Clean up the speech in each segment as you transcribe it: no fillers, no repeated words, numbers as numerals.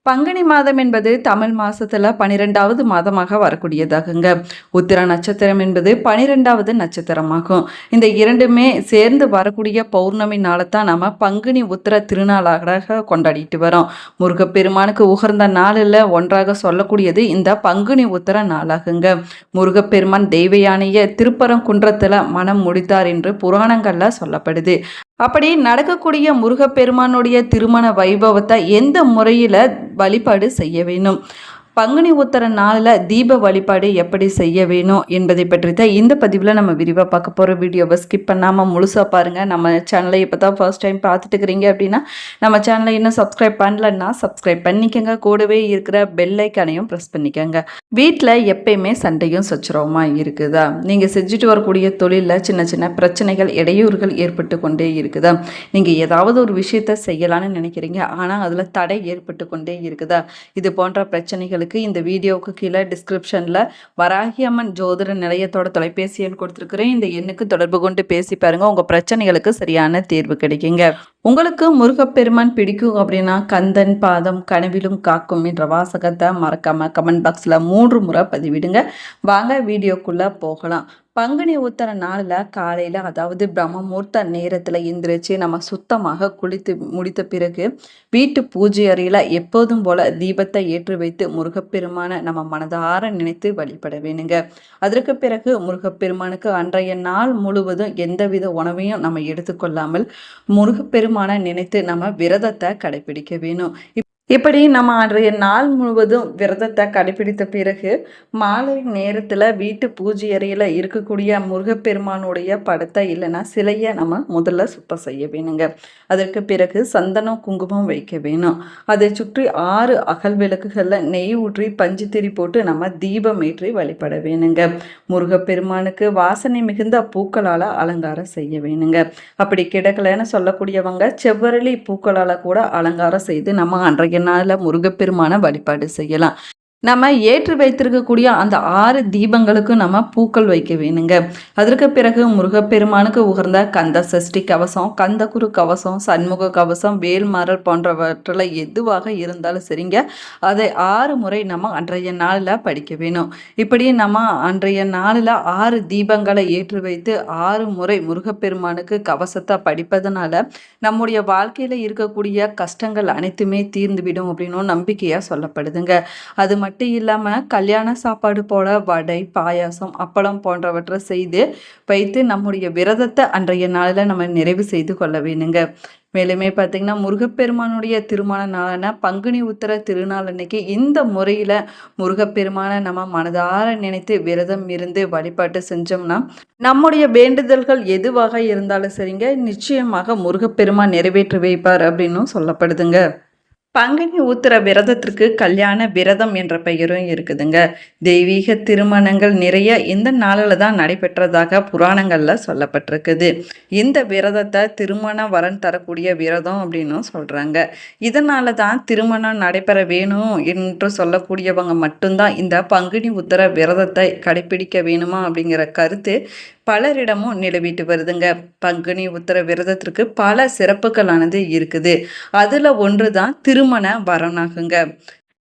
பங்குனி மாதம் என்பது தமிழ் மாசத்துல 12வது மாதமாக வரக்கூடியதாகுங்க. உத்திர நட்சத்திரம் என்பது 12வது நட்சத்திரமாகும். இந்த இரண்டுமே சேர்ந்து வரக்கூடிய பௌர்ணமி நாளைத்தான் நம்ம பங்குனி உத்திர திருநாளாக கொண்டாடிட்டு வரோம். முருகப்பெருமானுக்கு உகந்த நாளில் ஒன்றாக சொல்லக்கூடியது இந்த பங்குனி உத்திர நாளாகுங்க. முருகப்பெருமான் தெய்வ யானையை திருப்பரங்குன்றத்துல மனம் முடித்தார் என்று புராணங்கள்ல சொல்லப்படுது. அப்படி நடக்கக்கூடிய முருகப்பெருமானுடைய திருமண வைபவத்தை எந்த முறையில் வழிபாடு செய்ய வேணும், பங்குனி உத்திர நாளில் தீப வழிபாடு எப்படி செய்ய வேணும் என்பதை பற்றி தான் இந்த பதிவில் நம்ம விரிவாக பார்க்க போகிற. வீடியோவை ஸ்கிப் பண்ணாமல் முழுசாக பாருங்கள். நம்ம சேனலை இப்போ தான் ஃபர்ஸ்ட் டைம் பார்த்துட்டு இருக்கிறீங்க அப்படின்னா நம்ம சேனலை இன்னும் சப்ஸ்கிரைப் பண்ணலன்னா சப்ஸ்கிரைப் பண்ணிக்கோங்க. கூடவே இருக்கிற பெல் ஐக்கானையும் ப்ரெஸ் பண்ணிக்கோங்க. வீட்டில் எப்பயுமே சண்டையும் சச்சரவுமாக இருக்குதா? நீங்கள் செஞ்சுட்டு வரக்கூடிய தொழிலில் சின்ன சின்ன பிரச்சனைகள் இடையூறுகள் ஏற்பட்டு கொண்டே இருக்குதா? நீங்கள் ஏதாவது ஒரு விஷயத்த செய்யலான்னு நினைக்கிறீங்க, ஆனால் அதில் தடை ஏற்பட்டு கொண்டே இருக்குதா? இது போன்ற பிரச்சனைகளுக்கு இந்த வீடியோவுக்கு கீழே டிஸ்கிரிப்ஷனில் வராகி அம்மன் ஜோதிட நிலையத்தோட தொலைபேசி எண் கொடுத்துருக்குறேன். இந்த எண்ணுக்கு தொடர்பு கொண்டு பேசி பாருங்கள். உங்கள் பிரச்சனைகளுக்கு சரியான தீர்வு கிடைக்குங்க. உங்களுக்கு முருகப்பெருமான் பிடிக்கும் அப்படின்னா கந்தன் பாதம் கனவிலும் காக்கும் என்ற வாசகத்தை மறக்காமல் கமெண்ட் பாக்ஸில் 3 முறை பதிவிடுங்க. வாங்க வீடியோக்குள்ளே போகலாம். பங்குனி உத்திர நாளில் காலையில், அதாவது பிரம்ம முகூர்த்த நேரத்தில் எந்திரிச்சு நம்ம சுத்தமாக குளித்து முடித்த பிறகு வீட்டு பூஜை அறையில் எப்போதும் போல தீபத்தை ஏற்றி வைத்து முருகப்பெருமானை நம்ம மனதார நினைத்து வழிபட வேணுங்க. அதற்கு பிறகு முருகப்பெருமானுக்கு அன்றைய நாள் முழுவதும் எந்தவித உணவையும் நம்ம எடுத்துக்கொள்ளாமல் முருகப்பெருமானை நினைத்து நம்ம விரதத்தை கடைபிடிக்க வேணும். இப்படி நம்ம அன்றைய நாள் முழுவதும் விரதத்தை கடைபிடித்த பிறகு மாலை நேரத்தில் வீட்டு பூஜை அறையில் இருக்கக்கூடிய முருகப்பெருமானுடைய படத்தை இல்லைன்னா சிலையை நம்ம முதல்ல சுத்தம் செய்ய வேணுங்க. அதற்கு பிறகு சந்தனம் குங்குமம் வைக்க வேணும். அதை சுற்றி 6 அகல் விளக்குகளில் நெய் ஊற்றி பஞ்சு திரி போட்டு நம்ம தீபம் ஏற்றி வழிபட வேணுங்க. முருகப்பெருமானுக்கு வாசனை மிகுந்த பூக்களால் அலங்காரம் செய்ய வேணுங்க. அப்படி கிடைக்கலன்னு சொல்லக்கூடியவங்க செவ்வரளி பூக்களால் கூட அலங்காரம் செய்து நம்ம அன்றைய நாளில் முருகப்பெருமான வழிபாடு செய்யலாம். நம்ம ஏற்றி வைத்திருக்கக்கூடிய அந்த 6 தீபங்களுக்கு நம்ம பூக்கள் வைக்க வேணுங்க. அதற்கு பிறகு முருகப்பெருமானுக்கு உகர்ந்த கந்த சஷ்டி கவசம், கந்தகுரு கவசம், சண்முக கவசம், வேல்மாறல் போன்றவற்றில் எதுவாக இருந்தாலும் சரிங்க, அதை 6 முறை நம்ம அன்றைய நாளில் படிக்க வேணும். இப்படி நம்ம அன்றைய நாளில் 6 தீபங்களை ஏற்றி வைத்து 6 முறை முருகப்பெருமானுக்கு கவசத்தை படிப்பதனால நம்முடைய வாழ்க்கையில் இருக்கக்கூடிய கஷ்டங்கள் அனைத்துமே தீர்ந்துவிடும் அப்படின்னு நம்பிக்கையாக சொல்லப்படுதுங்க. அது மட்டும் இல்லாமல் கல்யாண சாப்பாடு போல வடை, பாயாசம், அப்பளம் போன்றவற்றை செய்து வைத்து நம்முடைய விரதத்தை அன்றைய நாளில் நம்ம நிறைவு செய்து கொள்ள வேணுங்க. மேலுமே பார்த்திங்கன்னா முருகப்பெருமானுடைய திருமண நாளான பங்குனி உத்திர திருநாள் அன்னைக்கு இந்த முறையில் முருகப்பெருமானை நம்ம மனதார நினைத்து விரதம் இருந்து வழிபாட்டு செஞ்சோம்னா நம்முடைய வேண்டுதல்கள் எதுவாக இருந்தாலும் சரிங்க, நிச்சயமாக முருகப்பெருமான் நிறைவேற்றி வைப்பார் அப்படின்னும் சொல்லப்படுதுங்க. பங்குனி உத்திர விரதத்திற்கு கல்யாண விரதம் என்ற பெயரும் இருக்குதுங்க. தெய்வீக திருமணங்கள் நிறைய இந்த நாளில் தான் நடைபெற்றதாக புராணங்களில் சொல்லப்பட்டிருக்குது. இந்த விரதத்தை திருமண வரன் தரக்கூடிய விரதம் அப்படின்னு சொல்கிறாங்க. இதனால தான் திருமணம் நடைபெற வேணும் என்று சொல்லக்கூடியவங்க மட்டும்தான் இந்த பங்குனி உத்திர விரதத்தை கடைபிடிக்க வேணுமா அப்படிங்கிற கருத்து பலரிடமும் நிலவிட்டு வருதுங்க. பங்குனி உத்திர விரதத்திற்கு பல சிறப்புகளானது இருக்குது. அதில் ஒன்று தான் திருமண வரனாகுங்க.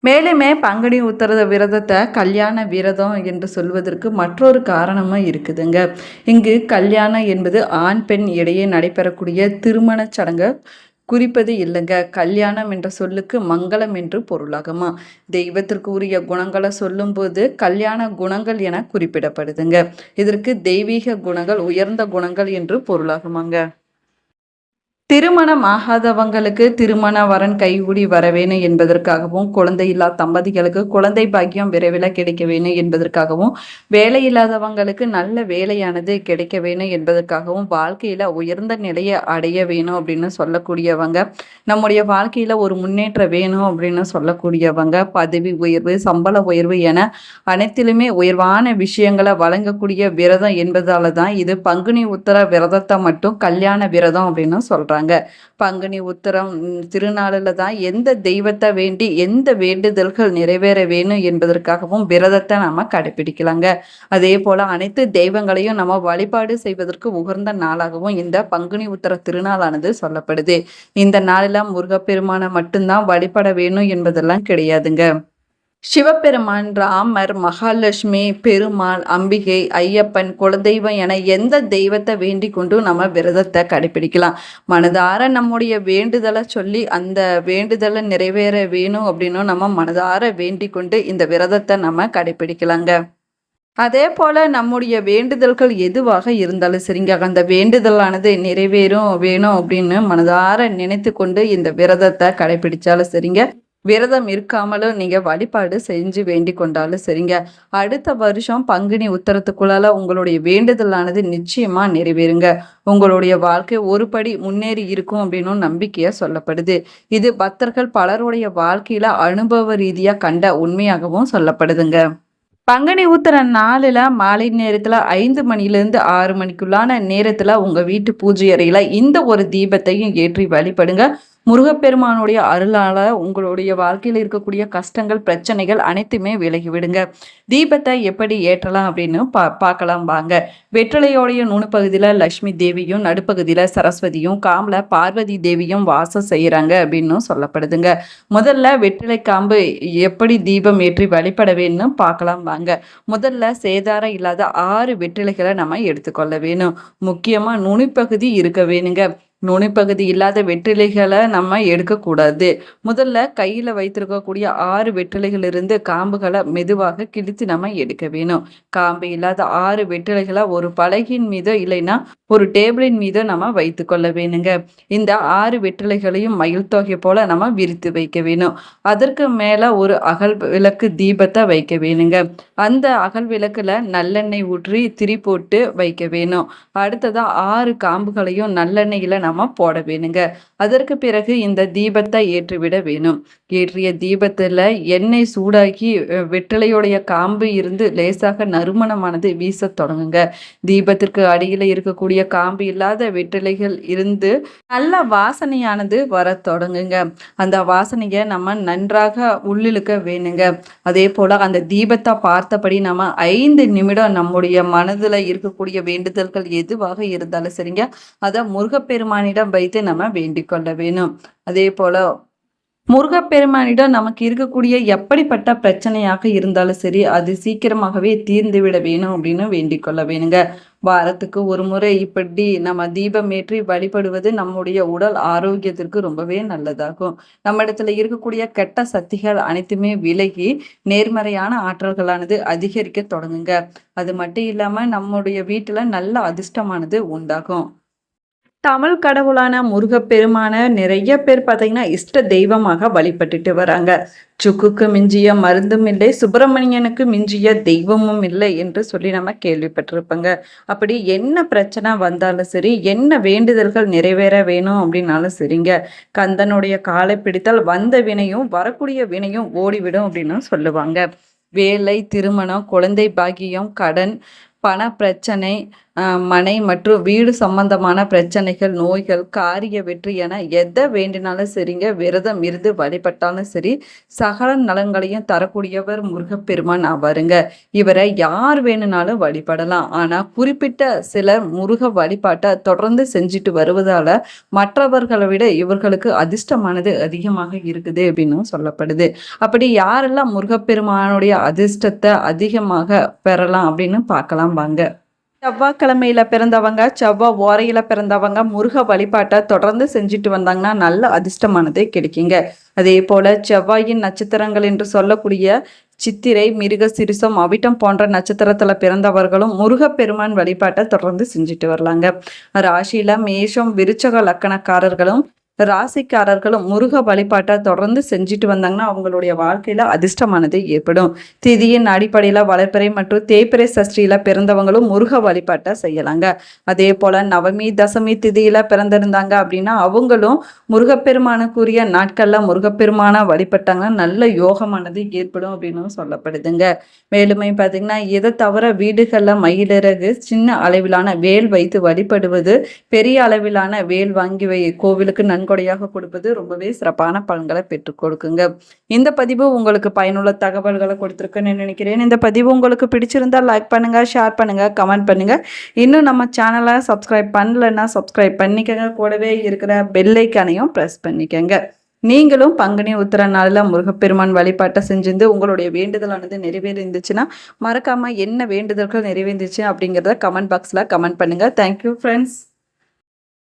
மேலுமே பங்குனி உத்திர விரதத்தை கல்யாண விரதம் என்று சொல்வதற்கு மற்றொரு காரணமும் இருக்குதுங்க. இங்கு கல்யாணம் என்பது ஆண் பெண் இடையே நடைபெறக்கூடிய திருமண சடங்கு குறிப்பது இல்லைங்க. கல்யாணம் என்ற சொல்லுக்கு மங்களம் என்று பொருளாகுமா. தெய்வத்திற்கு உரிய குணங்களை சொல்லும்போது கல்யாண குணங்கள் என குறிப்பிடப்படுதுங்க. இதற்கு தெய்வீக குணங்கள், உயர்ந்த குணங்கள் என்று பொருளாகுமாங்க. திருமணம் ஆகாதவங்களுக்கு திருமண வரன் கைகூடி வர வேணும் என்பதற்காகவும், குழந்தை இல்லா தம்பதிகளுக்கு குழந்தை பாக்கியம் விரைவில் கிடைக்க வேணும் என்பதற்காகவும், வேலை இல்லாதவங்களுக்கு நல்ல வேலையானது கிடைக்க வேணும் என்பதற்காகவும், வாழ்க்கையில் உயர்ந்த நிலையை அடைய வேணும் அப்படின்னு சொல்லக்கூடியவங்க, நம்முடைய வாழ்க்கையில் ஒரு முன்னேற்றம் வேணும் அப்படின்னு சொல்லக்கூடியவங்க, பதவி உயர்வு, சம்பள உயர்வு என அனைத்திலுமே உயர்வான விஷயங்களை வழங்கக்கூடிய விரதம் என்பதால தான் இது பங்குனி உத்திர விரதத்தை மட்டும் கல்யாண விரதம் அப்படின்னு சொல்கிறாங்க. வாங்க. பங்குனி உத்திரம் திருநாளில் தான் எந்த தெய்வத்தை வேண்டி எந்த வேண்டுதல்கள் நிறைவேற வேணும் என்பதற்காகவும் விரதத்தை நம்ம கடைபிடிக்கலாங்க. அதே போல அனைத்து தெய்வங்களையும் நம்ம வழிபாடு செய்வதற்கு உகந்த நாளாகவும் இந்த பங்குனி உத்திர திருநாளானது சொல்லப்படுது. இந்த நாளில் முருகப்பெருமானை மட்டும்தான் வழிபட வேணும் என்பதெல்லாம் கிடையாதுங்க. சிவபெருமான், ராமர், மகாலட்சுமி, பெருமாள், அம்பிகை, ஐயப்பன், குலதெய்வம் என எந்த தெய்வத்தை வேண்டிக் கொண்டு நம்ம விரதத்தை கடைபிடிக்கலாம். மனதார நம்முடைய வேண்டுதலை சொல்லி அந்த வேண்டுதலை நிறைவேற வேணும் அப்படின்னு நம்ம மனதார வேண்டிக் கொண்டு இந்த விரதத்தை நம்ம கடைபிடிக்கலாங்க. அதே போல நம்முடைய வேண்டுதல்கள் எதுவாக இருந்தாலும் சரிங்க, அந்த வேண்டுதலானது நிறைவேறும் வேணும் அப்படின்னு மனதார நினைத்து கொண்டு இந்த விரதத்தை கடைபிடிச்சாலும் சரிங்க, விரதம் இருக்காமலும் நீங்க வழிபாடு செஞ்சு வேண்டிக் கொண்டாலும் சரிங்க, அடுத்த வருஷம் பங்குனி உத்தரத்துக்குள்ளால உங்களுடைய வேண்டுதலானது நிச்சயமா நிறைவேறுங்க. உங்களுடைய வாழ்க்கை ஒரு படி முன்னேறி இருக்கும் அப்படின்னு நம்பிக்கையா சொல்லப்படுது. இது பக்தர்கள் பலருடைய வாழ்க்கையில அனுபவ ரீதியா கண்ட உண்மையாகவும் சொல்லப்படுதுங்க. பங்குனி உத்திர நாளில் மாலை நேரத்தில் 5 மணிலேருந்து 6 மணிக்குள்ளான நேரத்தில் உங்கள் வீட்டு பூஜை அறையில் இந்த ஒரு தீபத்தையும் ஏற்றி வழிபடுங்க. முருகப்பெருமானுடைய அருளால் உங்களுடைய வாழ்க்கையில் இருக்கக்கூடிய கஷ்டங்கள் பிரச்சனைகள் அனைத்துமே விலகிவிடுங்க. தீபத்தை எப்படி ஏற்றலாம் அப்படின்னு பார்க்கலாம் வாங்க. வெற்றிலையோடைய நுணுப்பகுதியில் லட்சுமி தேவியும் நடுப்பகுதியில் சரஸ்வதியும் காம்பில் பார்வதி தேவியும் வாசம் செய்கிறாங்க அப்படின்னு சொல்லப்படுதுங்க. முதல்ல வெற்றிலை காம்பு எப்படி தீபம் ஏற்றி வழிபட வேணும்னு பார்க்கலாம் வாங்க. முதல்ல சேதாரம் இல்லாத 6 வெற்றிலைகளை நம்ம எடுத்துக்கொள்ள வேணும். முக்கியமாக நுனிப்பகுதி இருக்க வேணுங்க. நுனிப்பகுதி இல்லாத வெற்றிலைகளை நம்ம எடுக்கக்கூடாது. முதல்ல கையில் வைத்திருக்கக்கூடிய 6 வெற்றிலைகளிலிருந்து காம்புகளை மெதுவாக கிழித்து நம்ம எடுக்க வேணும். காம்பு இல்லாத 6 வெற்றிலைகளை ஒரு பலகையின் மீதோ இல்லைன்னா ஒரு டேபிளின் மீதோ நம்ம வைத்து கொள்ள வேணுங்க. இந்த 6 வெற்றிலைகளையும் மயில் தொகை போல நம்ம விரித்து வைக்க வேணும். அதற்கு மேலே ஒரு அகல் விளக்கு தீபத்தை வைக்க வேணுங்க. அந்த அகல் விளக்குல நல்லெண்ணெய் ஊற்றி திரி போட்டு வைக்க வேணும். அடுத்ததாக 6 காம்புகளையும் நல்லெண்ணெயில் நம்ம போட வேணுங்க. அதற்கு பிறகு இந்த தீபத்தை ஏற்றிவிட வேணும். ஏற்றிய தீபத்தில் எண்ணெய் சூடாக்கி வெற்றிலையோடைய காம்பு இருந்து லேசாக நறுமணமானது வீச தொடங்குங்க. தீபத்திற்கு அடியில் இருக்கக்கூடிய காம்பு இல்லாத வெற்றிலைகள் இருந்து நல்ல வாசனையானது வர தொடங்குங்க. அந்த வாசனையை நம்ம நன்றாக உள்ளிழுக்க வேணுங்க. அதே போல் அந்த தீபத்தை பார்த்தபடி நம்ம 5 நிமிடம் நம்முடைய மனதில் இருக்கக்கூடிய வேண்டுதல்கள் எதுவாக இருந்தாலும் சரிங்க, அதை முருகப்பெருமானிடம் வைத்து நம்ம வேண்டிக் கொள்ள வேணும். அதே போல முருகப்பெருமானிடம் நமக்கு இருக்கக்கூடிய எப்படிப்பட்ட பிரச்சனையாக இருந்தாலும் சரி, அது சீக்கிரமாகவே தீர்ந்து விட வேணும் அப்படின்னு வேண்டிக் கொள்ள வேணுங்க. வாரத்துக்கு ஒரு முறை இப்படி நம்ம தீபம் ஏற்றி வழிபடுவது நம்முடைய உடல் ஆரோக்கியத்திற்கு ரொம்பவே நல்லதாகும். நம்ம இடத்துல இருக்கக்கூடிய கெட்ட சக்திகள் அனைத்துமே விலகி நேர்மறையான ஆற்றல்களானது அதிகரிக்க தொடங்குங்க. அது மட்டும் இல்லாம நம்முடைய வீட்டுல நல்ல அதிர்ஷ்டமானது உண்டாகும். தமிழ் கடவுளான முருகப்பெருமான நிறைய பேர் பார்த்தீங்கன்னா இஷ்ட தெய்வமாக வழிபட்டுட்டு வராங்க. சுக்குக்கு மிஞ்சிய மருந்தும் இல்லை, சுப்பிரமணியனுக்கு மிஞ்சிய தெய்வமும் இல்லை என்று சொல்லி நம்ம கேள்விப்பட்டிருப்போங்க. அப்படி என்ன பிரச்சனை வந்தாலும் சரி, என்ன வேண்டுதல்கள் நிறைவேற வேணும் அப்படின்னாலும் சரிங்க, கந்தனுடைய காலை பிடித்தால் வந்த வினையும் வரக்கூடிய வினையும் ஓடிவிடும் அப்படின்னு சொல்லுவாங்க. வேலை, திருமணம், குழந்தை பாக்கியம், கடன், பண பிரச்சனை, மனை மற்றும் வீடு சம்பந்தமான பிரச்சனைகள், நோய்கள், காரிய வெற்றி என எதை வேண்டினாலும் சரிங்க, விரதம் இருந்து வழிபட்டாலும் சரி, சகல நலன்களையும் தரக்கூடியவர் முருகப்பெருமான் ஆவாருங்க. இவரை யார் வேணுனாலும் வழிபடலாம். ஆனால் குறிப்பிட்ட சிலர் முருக வழிபாட்டை தொடர்ந்து செஞ்சுட்டு வருவதால மற்றவர்களை விட இவர்களுக்கு அதிர்ஷ்டமானது அதிகமாக இருக்குது அப்படின்னு சொல்லப்படுது. அப்படி யாரெல்லாம் முருகப்பெருமானுடைய அதிர்ஷ்டத்தை அதிகமாக பெறலாம் அப்படின்னு பார்க்கலாம் வாங்க. செவ்வாய்க்கிழமையில பிறந்தவங்க, செவ்வாய் ஓரையில பிறந்தவங்க முருக வழிபாட்டை தொடர்ந்து செஞ்சுட்டு வந்தாங்கன்னா நல்ல அதிர்ஷ்டமானதே கிடைக்குங்க. அதே போல செவ்வாயின் நட்சத்திரங்கள் என்று சொல்லக்கூடிய சித்திரை, மிருக சிறுசம், அவிட்டம் போன்ற நட்சத்திரத்துல பிறந்தவர்களும் முருகப்பெருமான் வழிபாட்டை தொடர்ந்து செஞ்சுட்டு வரலாங்க. ராசியில மேஷம், விருச்சக லக்கணக்காரர்களும் ராசிக்காரர்களும் முருக வழிபாட்டை தொடர்ந்து செஞ்சுட்டு வந்தாங்கன்னா அவங்களுடைய வாழ்க்கையில அதிர்ஷ்டமானது ஏற்படும். திதியின் அடிப்படையில் வளர்பிறை மற்றும் தேய்பிறை சஷ்டியில பிறந்தவங்களும் முருக வழிபாட்டை செய்யலாங்க. அதே போல நவமி தசமி திதியில பிறந்திருந்தாங்க அப்படின்னா அவங்களும் முருகப்பெருமானுக்குரிய நாட்கள்ல முருகப்பெருமான வழிபட்டாங்கன்னா நல்ல யோகமானது ஏற்படும் அப்படின்னு சொல்லப்படுதுங்க. மேலுமே பார்த்தீங்கன்னா இதை தவிர வீடுகளில் மயிலிறகு சின்ன அளவிலான வேல் வைத்து வழிபடுவது, பெரிய அளவிலான வேல் வாங்கி கோவிலுக்கு நன்கொடையாக கொடுப்பது ரொம்பவே சிறப்பான பலன்களை பெற்றுக் கொடுக்குங்க. இந்த பதிவு உங்களுக்கு பயனுள்ள தகவல்களை கொடுத்துருக்குன்னு நினைக்கிறேன். இந்த பதிவு உங்களுக்கு பிடிச்சிருந்தா லைக் பண்ணுங்க, ஷேர் பண்ணுங்க, கமெண்ட் பண்ணுங்க. இன்னும் நம்ம சேனலை சப்ஸ்கிரைப் பண்ணலன்னா சப்ஸ்கிரைப் பண்ணிக்கங்க. கூடவே இருக்கிற பெல் ஐக்கானையும் ப்ரெஸ் பண்ணிக்கங்க. நீங்களும் பங்குனி உத்திர நாளில் முருகப்பெருமான் வழிபாட்டை செஞ்சிருந்து உங்களுடைய வேண்டுதலானது நிறைவேறிருந்துச்சுன்னா மறக்காம என்ன வேண்டுதல்கள் நிறைவேந்துச்சு அப்படிங்கிறத கமெண்ட் பாக்ஸில் கமெண்ட் பண்ணுங்க. Thank you friends.